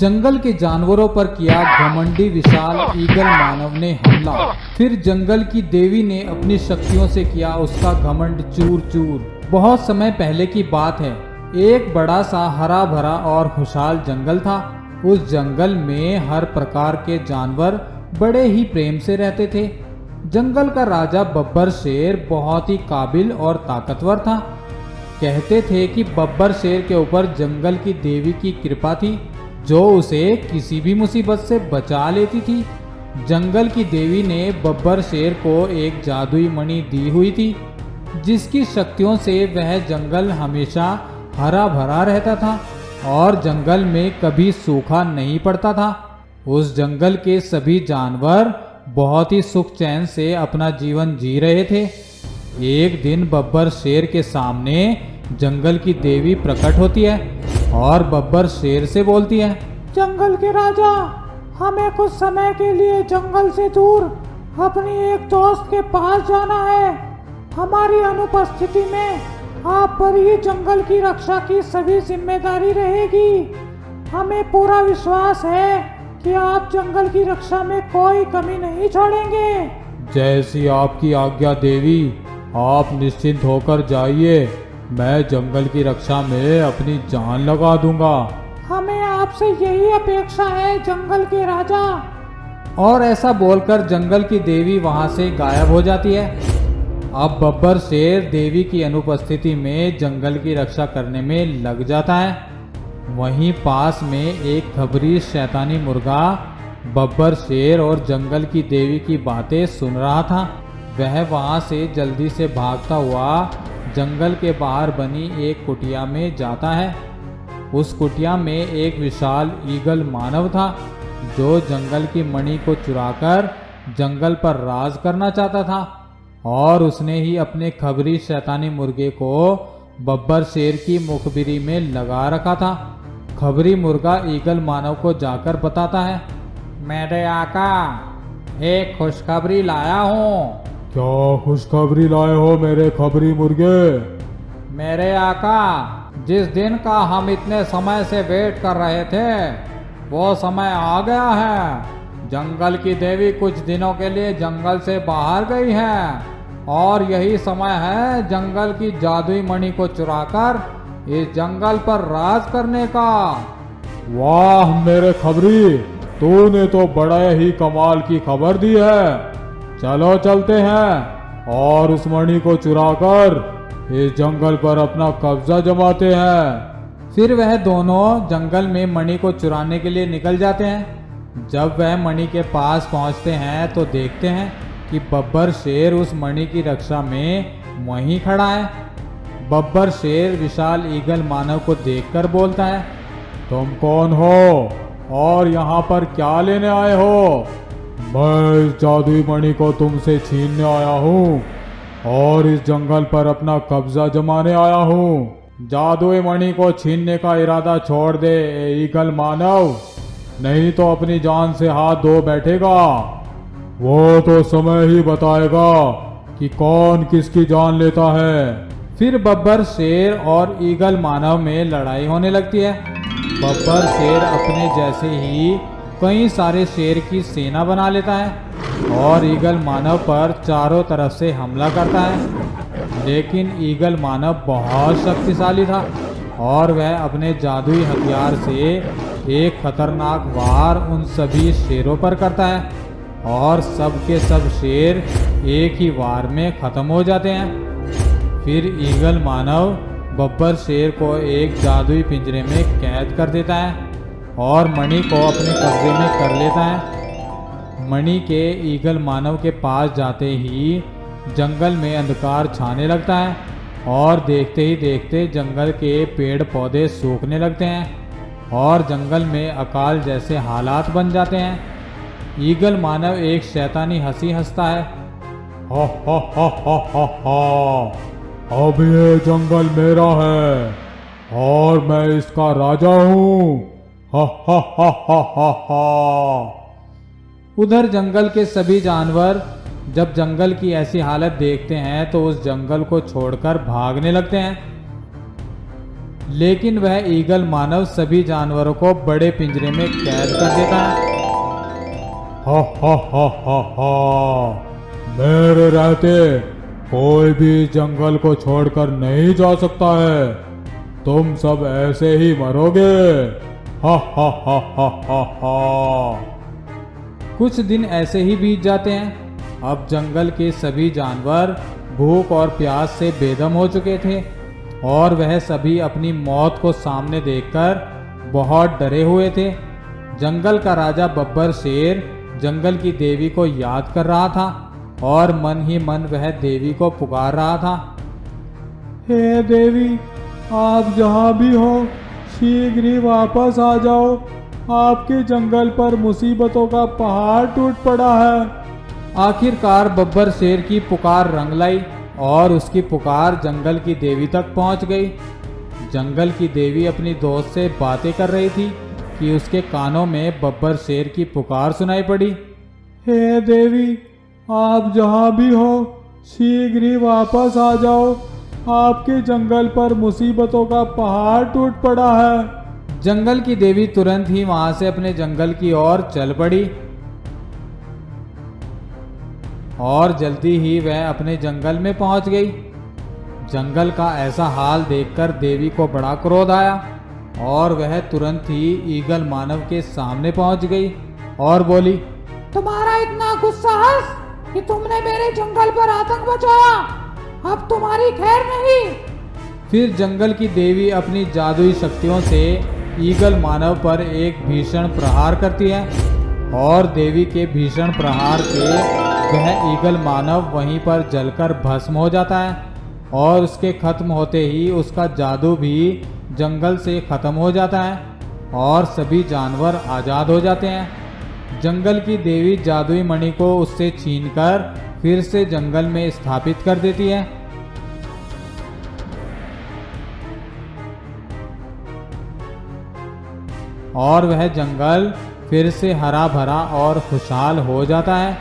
जंगल के जानवरों पर किया घमंडी विशाल ईगल मानव ने हमला। फिर जंगल की देवी ने अपनी शक्तियों से किया उसका घमंड चूर चूर। बहुत समय पहले की बात है। एक बड़ा सा हरा भरा और खुशहाल जंगल था। उस जंगल में हर प्रकार के जानवर बड़े ही प्रेम से रहते थे। जंगल का राजा बब्बर शेर बहुत ही काबिल और ताकतवर था। कहते थे कि बब्बर शेर के ऊपर जंगल की देवी की कृपा थी, जो उसे किसी भी मुसीबत से बचा लेती थी। जंगल की देवी ने बब्बर शेर को एक जादुई मणि दी हुई थी, जिसकी शक्तियों से वह जंगल हमेशा हरा भरा रहता था और जंगल में कभी सूखा नहीं पड़ता था। उस जंगल के सभी जानवर बहुत ही सुख चैन से अपना जीवन जी रहे थे। एक दिन बब्बर शेर के सामने जंगल की देवी प्रकट होती है और बब्बर शेर से बोलती है, जंगल के राजा, हमें कुछ समय के लिए जंगल से दूर अपनी एक दोस्त के पास जाना है। हमारी अनुपस्थिति में आप पर ही जंगल की रक्षा की सभी जिम्मेदारी रहेगी। हमें पूरा विश्वास है कि आप जंगल की रक्षा में कोई कमी नहीं छोड़ेंगे। जैसी आपकी आज्ञा देवी, आप निश्चिंत होकर जाइए। मैं जंगल की रक्षा में अपनी जान लगा दूंगा। हमें आपसे यही अपेक्षा है जंगल के राजा। और ऐसा बोलकर जंगल की देवी वहां से गायब हो जाती है। अब बब्बर शेर देवी की अनुपस्थिति में जंगल की रक्षा करने में लग जाता है। वहीं पास में एक खबरी शैतानी मुर्गा बब्बर शेर और जंगल की देवी की बातें सुन रहा था। वह वहां से जल्दी से भागता हुआ जंगल के बाहर बनी एक कुटिया में जाता है। उस कुटिया में एक विशाल ईगल मानव था, जो जंगल की मणि को चुराकर जंगल पर राज करना चाहता था और उसने ही अपने खबरी शैतानी मुर्गे को बब्बर शेर की मुखबिरी में लगा रखा था। खबरी मुर्गा ईगल मानव को जाकर बताता है, मेरे आका, एक खुशखबरी लाया हूँ। क्या खुशखबरी लाए हो मेरे खबरी मुर्गे? मेरे आका, जिस दिन का हम इतने समय से वेट कर रहे थे, वो समय आ गया है। जंगल की देवी कुछ दिनों के लिए जंगल से बाहर गई है और यही समय है जंगल की जादुई मणि को चुराकर इस जंगल पर राज करने का। वाह मेरे खबरी, तूने तो बड़ा ही कमाल की खबर दी है। चलो चलते हैं और उस मणि को चुराकर इस जंगल पर अपना कब्जा जमाते हैं। फिर वह दोनों जंगल में मणि को चुराने के लिए निकल जाते हैं। जब वह मणि के पास पहुंचते हैं तो देखते हैं कि बब्बर शेर उस मणि की रक्षा में वहीं खड़ा है। बब्बर शेर विशाल ईगल मानव को देखकर बोलता है, तुम कौन हो और यहाँ पर क्या लेने आए हो? मैं इस जादुई मणि को तुमसे छीनने आया हूँ और इस जंगल पर अपना कब्जा जमाने आया हूँ। जादुई मणि को छीनने का इरादा छोड़ दे ए ईगल मानव, नहीं तो अपनी जान से हाथ धो बैठेगा। वो तो समय ही बताएगा कि कौन किसकी जान लेता है। फिर बब्बर शेर और ईगल मानव में लड़ाई होने लगती है। बब्बर शेर अपने जैसे ही कई सारे शेर की सेना बना लेता है और ईगल मानव पर चारों तरफ से हमला करता है। लेकिन ईगल मानव बहुत शक्तिशाली था और वह अपने जादुई हथियार से एक खतरनाक वार उन सभी शेरों पर करता है और सब के सब शेर एक ही वार में खत्म हो जाते हैं। फिर ईगल मानव बब्बर शेर को एक जादुई पिंजरे में कैद कर देता है और मणि को अपने कब्जे में कर लेता है। मणि के ईगल मानव के पास जाते ही जंगल में अंधकार छाने लगता है और देखते ही देखते जंगल के पेड़ पौधे सूखने लगते हैं और जंगल में अकाल जैसे हालात बन जाते हैं। ईगल मानव एक शैतानी हंसी हंसता है, हा हा हा हा हा हा, अब ये जंगल मेरा है और मैं इसका राजा हूँ। हा हा हा हा हा हा। उधर जंगल के सभी जानवर जब जंगल की ऐसी हालत देखते हैं तो उस जंगल को छोड़कर भागने लगते हैं। लेकिन वह ईगल मानव सभी जानवरों को बड़े पिंजरे में कैद कर देता है। हा हा हा हा हा, मेरे रहते कोई भी जंगल को छोड़कर नहीं जा सकता है। तुम सब ऐसे ही मरोगे। हा हा हा हा हा हा। कुछ दिन ऐसे ही बीत जाते हैं। अब जंगल के सभी जानवर भूख और प्यास से बेदम हो चुके थे और वह सभी अपनी मौत को सामने देखकर बहुत डरे हुए थे। जंगल का राजा बब्बर शेर जंगल की देवी को याद कर रहा था और मन ही मन वह देवी को पुकार रहा था। हे देवी, आप जहाँ भी हो शीघ्र ही वापस आ जाओ। आपके जंगल पर मुसीबतों का पहाड़ टूट पड़ा है। आखिरकार बब्बर शेर की पुकार रंग लाई और उसकी पुकार जंगल की देवी तक पहुंच गई। जंगल की देवी अपनी दोस्त से बातें कर रही थी कि उसके कानों में बब्बर शेर की पुकार सुनाई पड़ी। हे देवी, आप जहाँ भी हो शीघ्र ही वापस आ जाओ। आपके जंगल पर मुसीबतों का पहाड़ टूट पड़ा है। जंगल की देवी तुरंत ही वहां से अपने जंगल की ओर चल पड़ी और जल्दी ही वह अपने जंगल में पहुंच गई। जंगल का ऐसा हाल देखकर देवी को बड़ा क्रोध आया और वह तुरंत ही ईगल मानव के सामने पहुंच गई और बोली, तुम्हारा इतना गुस्सा है कि तुमने मेरे जंगल पर आतंक मचाया। अब तुम्हारी खैर नहीं। फिर जंगल की देवी अपनी जादुई शक्तियों से ईगल मानव पर एक भीषण प्रहार करती है और देवी के भीषण प्रहार से वह ईगल मानव वहीं पर जलकर भस्म हो जाता है और उसके खत्म होते ही उसका जादू भी जंगल से खत्म हो जाता है और सभी जानवर आज़ाद हो जाते हैं। जंगल की देवी जादुई मणि को उससे छीनकर फिर से जंगल में स्थापित कर देती है और वह जंगल फिर से हरा भरा और खुशहाल हो जाता है।